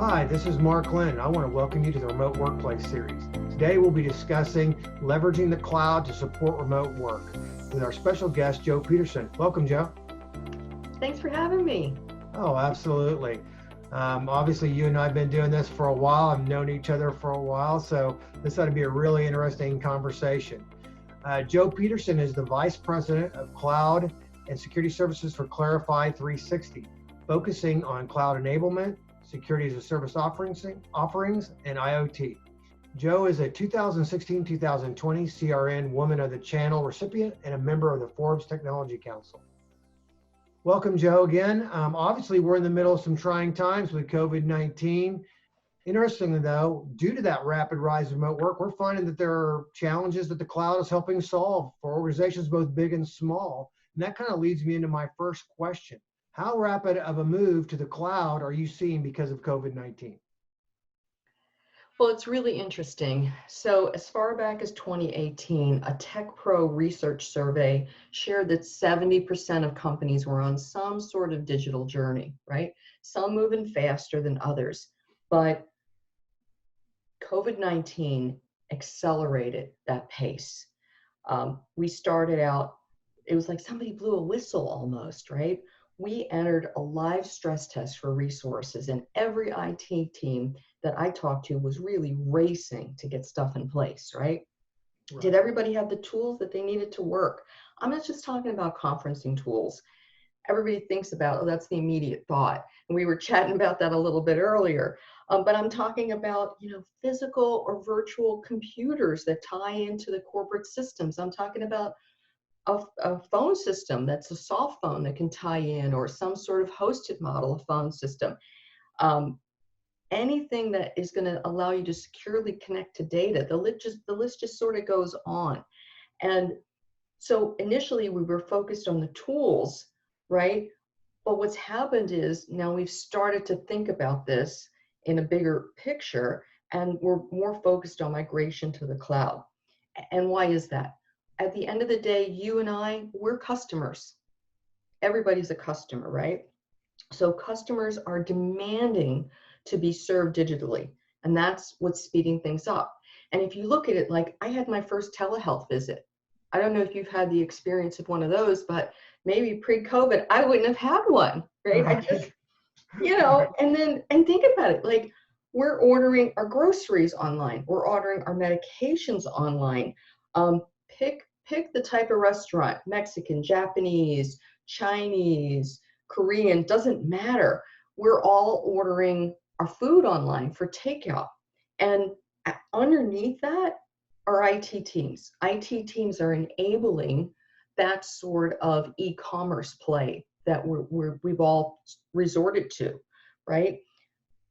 Hi, this is Mark Lynd. I want to welcome you to the Remote Workplace Series. Today we'll be discussing leveraging the cloud to support remote work with our special guest, Joe Peterson. Welcome, Joe. Thanks for having me. Oh, absolutely. Obviously, you and I have been doing this for a while. I've known each other for a while, so this ought to be a really interesting conversation. Joe Peterson is the Vice President of Cloud and Security Services for Clarify 360, focusing on cloud enablement, security as a service offerings, and IoT. Joe is a 2016-2020 CRN Woman of the Channel recipient and a member of the Forbes Technology Council. Welcome, Joe, again. Obviously, we're in the middle of some trying times with COVID-19. Interestingly, though, due to that rapid rise of remote work, we're finding that there are challenges that the cloud is helping solve for organizations both big and small. And that kind of leads me into my first question. How rapid of a move to the cloud are you seeing because of COVID-19? Well, it's really interesting. So as far back as 2018, a TechPro research survey shared that 70% of companies were on some sort of digital journey, right? Some moving faster than others. But COVID-19 accelerated that pace. We started out, it was like somebody blew a whistle almost, right? We entered a live stress test for resources, and every IT team that I talked to was really racing to get stuff in place, right? Did everybody have the tools that they needed to work? I'm not just talking about conferencing tools. Everybody thinks about, oh, that's the immediate thought. And we were chatting about that a little bit earlier. But I'm talking about, physical or virtual computers that tie into the corporate systems. I'm talking about a phone system that's a soft phone that can tie in, or some sort of hosted model of phone system. Anything that is going to allow you to securely connect to data. The list just sort of goes on. And so initially we were focused on the tools, right? But what's happened is now we've started to think about this in a bigger picture, and we're more focused on migration to the cloud. And why is that? At the end of the day, you and I, we're customers. Everybody's a customer, right? So customers are demanding to be served digitally, and that's what's speeding things up. And if you look at it, like I had my first telehealth visit. I don't know if you've had the experience of one of those, but maybe pre-COVID, I wouldn't have had one, right? I just, and think about it, like we're ordering our groceries online, we're ordering our medications online. Pick the type of restaurant, Mexican, Japanese, Chinese, Korean, doesn't matter. We're all ordering our food online for takeout. And underneath that are IT teams. IT teams are enabling that sort of e-commerce play that we've all resorted to, right?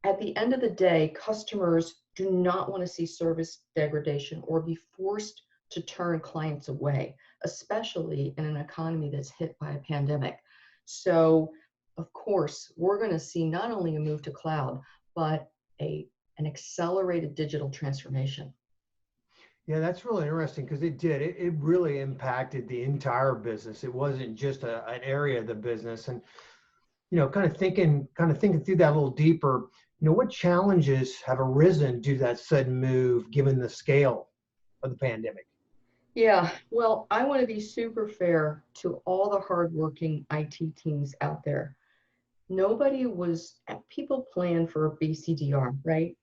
At the end of the day, customers do not want to see service degradation or be forced to turn clients away, especially in an economy that's hit by a pandemic. So, of course, we're going to see not only a move to cloud, but an accelerated digital transformation. Yeah, that's really interesting because it really impacted the entire business. It wasn't just an area of the business. And, kind of thinking through that a little deeper, what challenges have arisen due to that sudden move given the scale of the pandemic? Yeah, well, I want to be super fair to all the hardworking IT teams out there. People plan for a BCDR, right?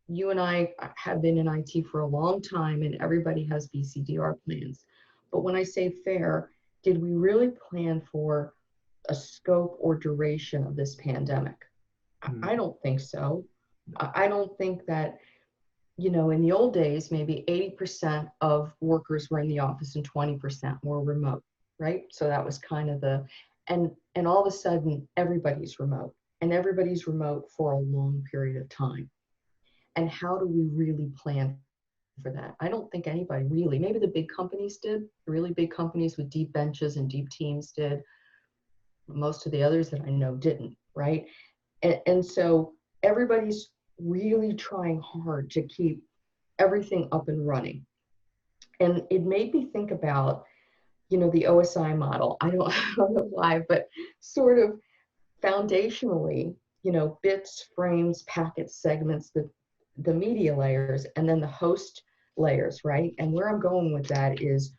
You and I have been in IT for a long time, and everybody has BCDR plans. But when I say fair, did we really plan for a scope or duration of this pandemic? I don't think so. I don't think that, in the old days, maybe 80% of workers were in the office and 20% were remote, right? So that was kind of and all of a sudden, everybody's remote, and everybody's remote for a long period of time. And how do we really plan for that? I don't think anybody really, maybe the big companies did, the really big companies with deep benches and deep teams did. Most of the others that I know didn't, right? And so everybody's really trying hard to keep everything up and running. And it made me think about, the OSI model. I don't know why, but sort of foundationally, bits, frames, packets, segments, the media layers, and then the host layers, right? And where I'm going with that is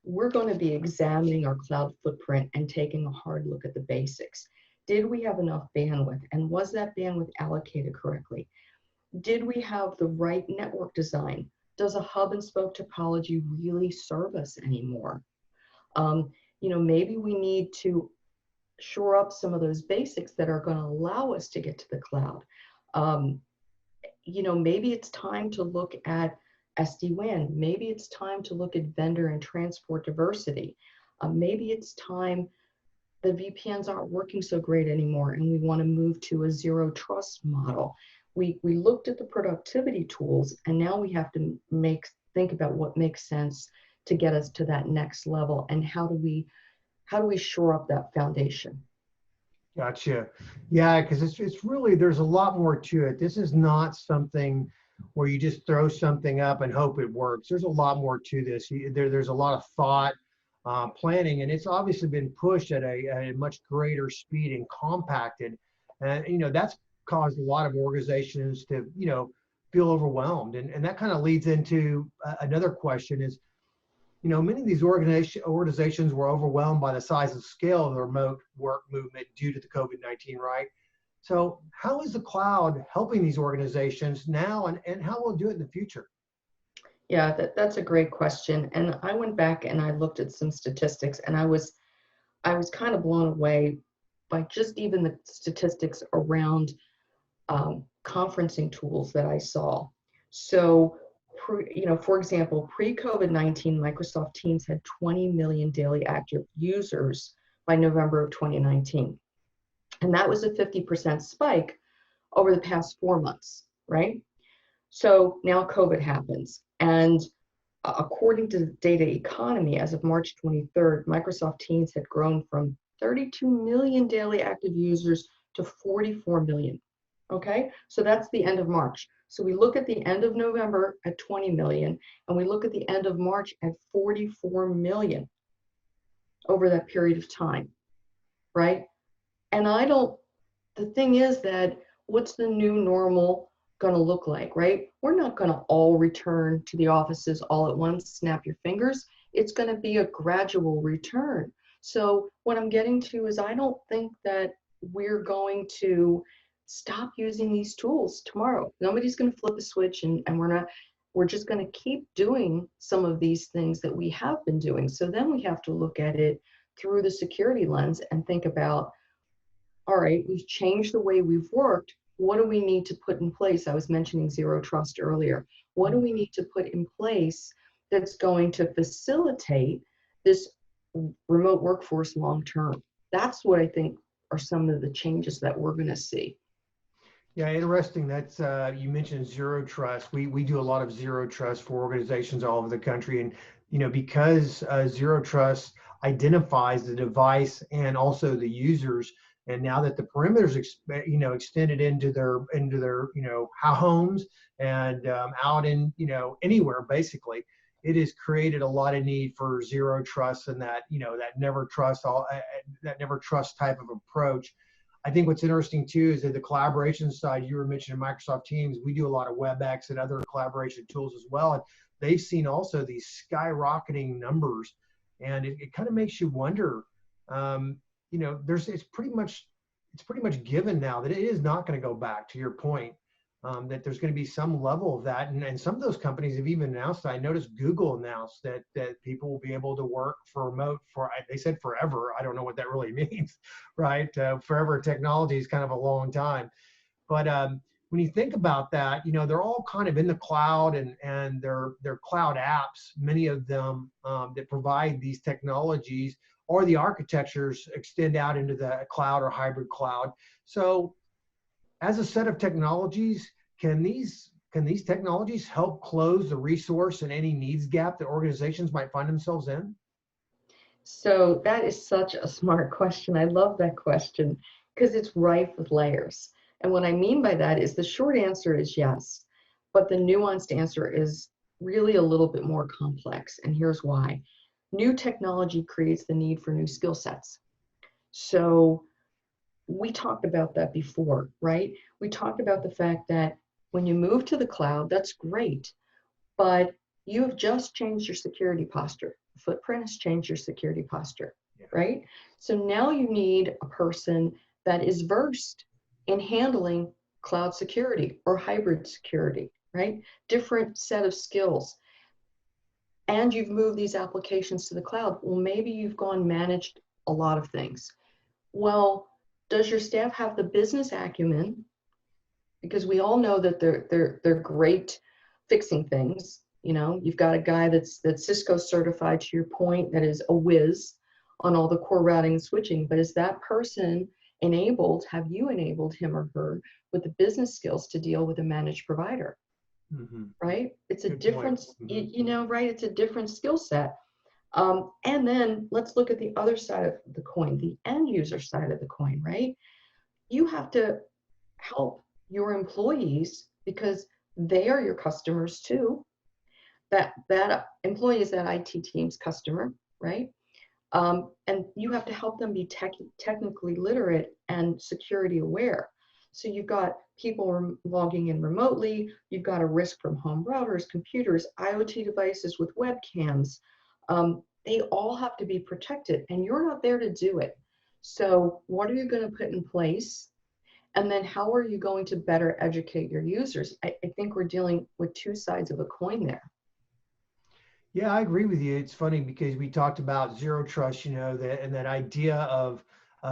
we're going to be examining our cloud footprint and taking a hard look at the basics. Did we have enough bandwidth? And was that bandwidth allocated correctly? Did we have the right network design? Does a hub and spoke topology really serve us anymore? Maybe we need to shore up some of those basics that are going to allow us to get to the cloud. Maybe it's time to look at SD-WAN. Maybe it's time to look at vendor and transport diversity. Maybe it's time the VPNs aren't working so great anymore and we want to move to a zero trust model. We looked at the productivity tools and now we have to think about what makes sense to get us to that next level, and how do we shore up that foundation. Gotcha. Yeah, because it's really, there's a lot more to it. This is not something where you just throw something up and hope it works. There's a lot more to this. There's a lot of thought, planning, and it's obviously been pushed at a much greater speed and compacted. And that's caused a lot of organizations to feel overwhelmed. And that kind of leads into another question is, many of these organizations were overwhelmed by the size and scale of the remote work movement due to the COVID-19, right? So how is the cloud helping these organizations now, and how will it do it in the future? Yeah, that's a great question. And I went back and I looked at some statistics, and I was kind of blown away by just even the statistics around conferencing tools that I saw. So, for example, pre-COVID-19, Microsoft Teams had 20 million daily active users by November of 2019. And that was a 50% spike over the past 4 months, right? So now COVID happens. And according to the data economy, as of March 23rd, Microsoft Teams had grown from 32 million daily active users to 44 million. Okay, so that's the end of March. So we look at the end of November at 20 million, and we look at the end of March at 44 million over that period of time, right? And the thing is that what's the new normal going to look like, right? We're not going to all return to the offices all at once, snap your fingers. It's going to be a gradual return. So what I'm getting to is I don't think that we're going to stop using these tools tomorrow. Nobody's going to flip a switch and we're just going to keep doing some of these things that we have been doing. So then we have to look at it through the security lens and think about, all right, we've changed the way we've worked. What do we need to put in place? I was mentioning zero trust earlier. What do we need to put in place that's going to facilitate this remote workforce long term? That's what I think are some of the changes that we're going to see. Yeah, interesting. That's you mentioned zero trust. We do a lot of zero trust for organizations all over the country, and because zero trust identifies the device and also the users, and now that the perimeters extended into their homes and out in anywhere basically, it has created a lot of need for zero trust and that that never trust type of approach. I think what's interesting too is that the collaboration side, you were mentioning Microsoft Teams, we do a lot of WebEx and other collaboration tools as well. And they've seen also these skyrocketing numbers. And it kind of makes you wonder, it's pretty much given now that it is not going to go back, to your point, that there's going to be some level of that. And some of those companies have even announced, I noticed Google announced that people will be able to work for remote they said forever. I don't know what that really means, right? Forever technology is kind of a long time. But when you think about that, they're all kind of in the cloud and they're cloud apps, many of them that provide these technologies, or the architectures extend out into the cloud or hybrid cloud. So as a set of technologies, can these technologies help close the resource and any needs gap that organizations might find themselves in? So that is such a smart question. I love that question because it's rife with layers. And what I mean by that is the short answer is yes, but the nuanced answer is really a little bit more complex. And here's why. New technology creates the need for new skill sets. So we talked about that before, right? We talked about the fact that when you move to the cloud, that's great, but you have just changed your security posture. Footprint has changed your security posture, right? So now you need a person that is versed in handling cloud security or hybrid security, right? Different set of skills. And you've moved these applications to the cloud. Well, maybe you've gone managed a lot of things. Well, does your staff have the business acumen? Because we all know that they're great fixing things. You know, you've got a guy that's Cisco certified, to your point, that is a whiz on all the core routing and switching. But is that person enabled? Have you enabled him or her with the business skills to deal with a managed provider? Mm-hmm. Right? It's a Good different, point. you know, right? It's a different skill set. And then let's look at the other side of the coin, the end user side of the coin, right? You have to help your employees because they are your customers too. That employee is that IT team's customer, right? And you have to help them be technically literate and security aware. So you've got people logging in remotely, you've got a risk from home routers, computers, IoT devices with webcams. They all have to be protected, and you're not there to do it. So what are you going to put in place? And then how are you going to better educate your users? I think we're dealing with two sides of a coin there. Yeah, I agree with you. It's funny because we talked about zero trust, you know, and that idea of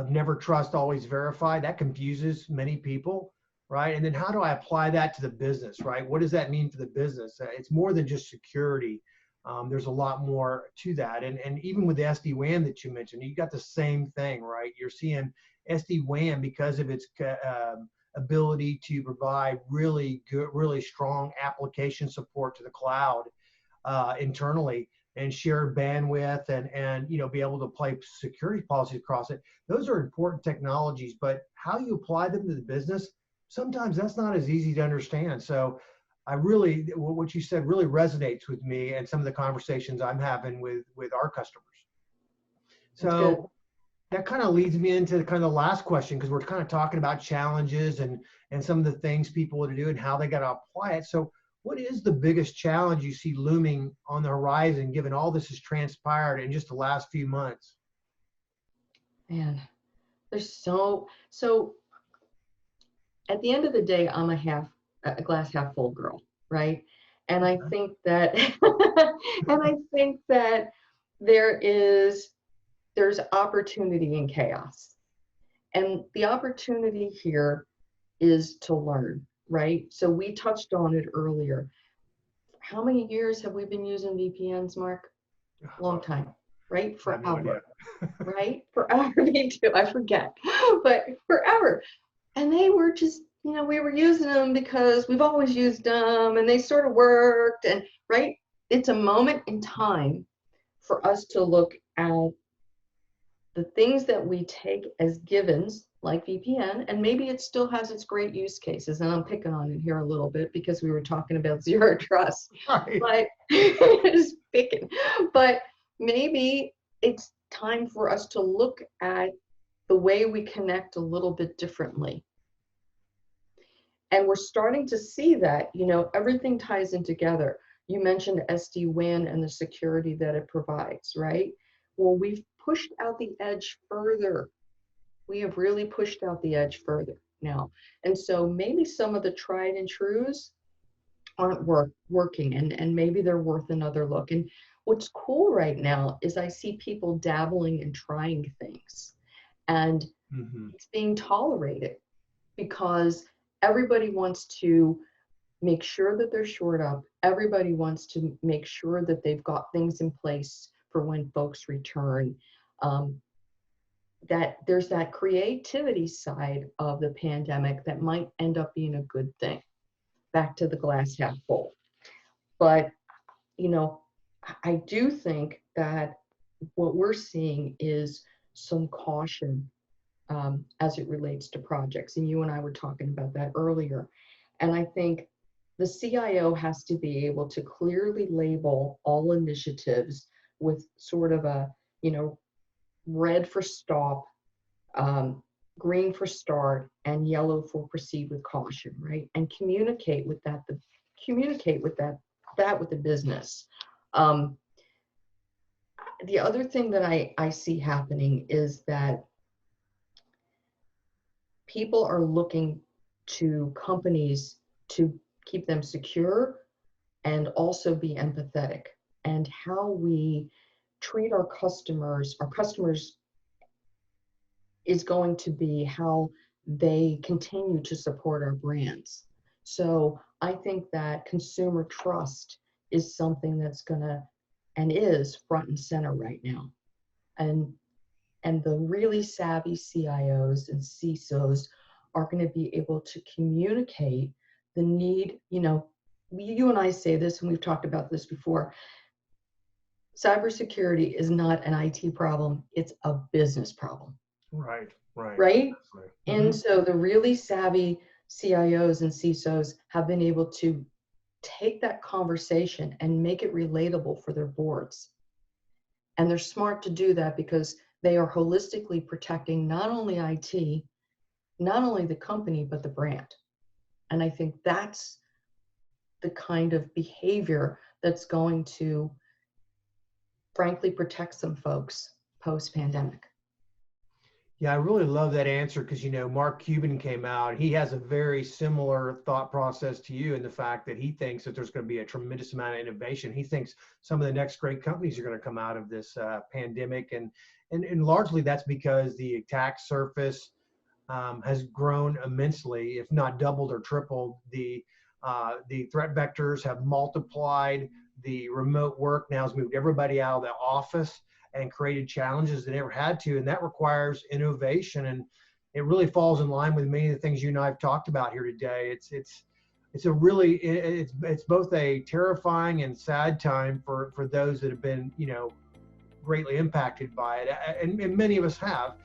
never trust, always verify. That confuses many people, right? And then how do I apply that to the business, right? What does that mean for the business? It's more than just security. There's a lot more to that. And even with the SD-WAN that you mentioned, you got the same thing, right? You're seeing SD-WAN because of its ability to provide really good, really strong application support to the cloud. Internally, and shared bandwidth, and you know, be able to apply security policies across it. Those are important technologies, but how you apply them to the business, sometimes that's not as easy to understand. So I really, what you said really resonates with me and some of the conversations I'm having with our customers. That's good. So that kind of leads me into kind of the last question, because we're kind of talking about challenges and some of the things people to do and how they got to apply it. So what is the biggest challenge you see looming on the horizon, given all this has transpired in just the last few months? Man, there's so at the end of the day, I'm a glass half full girl, right? And I think that and I think that there's opportunity in chaos. And the opportunity here is to learn, right? So we touched on it earlier. How many years have we been using VPNs, Mark? Long time, right? Forever, right? Forever. Me too. I forget, but forever. And they were just, you know, we were using them because we've always used them, and they sort of worked. And right, it's a moment in time for us to look at the things that we take as givens, like VPN, and maybe it still has its great use cases. And I'm picking on it here a little bit because we were talking about zero trust, Right. but just picking. But maybe it's time for us to look at the way we connect a little bit differently. And we're starting to see that, you know, everything ties in together. You mentioned SD-WAN and the security that it provides, right? Well, we've pushed out the edge further. We have really pushed out the edge further now. And so maybe some of the tried and trues aren't working, and maybe they're worth another look. And what's cool right now is I see people dabbling and trying things, and it's being tolerated because everybody wants to make sure that they're shored up. Everybody wants to make sure that they've got things in place for when folks return. That there's that creativity side of the pandemic that might end up being a good thing. Back to the glass half full. But, you know, I do think that what we're seeing is some caution as it relates to projects. And you and I were talking about that earlier. And I think the CIO has to be able to clearly label all initiatives with sort of a, you know, red for stop, green for start and yellow for proceed with caution, right? And communicate with that, with the business. The other thing that I see happening is that people are looking to companies to keep them secure and also be empathetic. And how we treat our customers is going to be how they continue to support our brands. So I think that consumer trust is something that's gonna and is front and center right now. And the really savvy CIOs and CISOs are going to be able to communicate the need. You and I say this, and we've talked about this before. Cybersecurity is not an IT problem, it's a business problem. Right. Mm-hmm. And so the really savvy CIOs and CISOs have been able to take that conversation and make it relatable for their boards. And they're smart to do that because they are holistically protecting not only IT, not only the company, but the brand. And I think that's the kind of behavior that's going to, frankly, protect some folks post-pandemic. Yeah, I really love that answer because, Mark Cuban came out. He has a very similar thought process to you in the fact that he thinks that there's going to be a tremendous amount of innovation. He thinks some of the next great companies are going to come out of this pandemic. And largely that's because the attack surface has grown immensely, if not doubled or tripled. The threat vectors have multiplied. The remote work now has moved everybody out of the office and created challenges they never had to, and that requires innovation. And it really falls in line with many of the things you and I have talked about here today. It's both a terrifying and sad time for those that have been greatly impacted by it, and many of us have.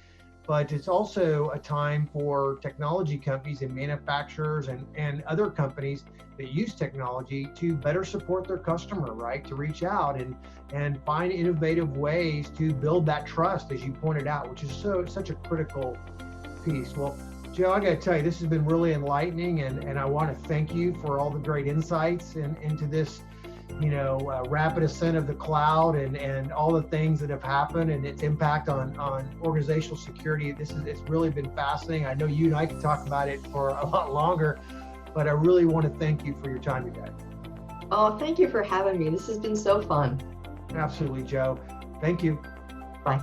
But it's also a time for technology companies and manufacturers and other companies that use technology to better support their customer, right? To reach out and find innovative ways to build that trust, as you pointed out, which is such a critical piece. Well, Joe, I got to tell you, this has been really enlightening, and I want to thank you for all the great insights into this rapid ascent of the cloud and all the things that have happened and its impact on organizational security. It's really been fascinating. I know you and I could talk about it for a lot longer, but I really want to thank you for your time today. Oh, thank you for having me. This has been so fun. Absolutely, Joe. Thank you. Bye.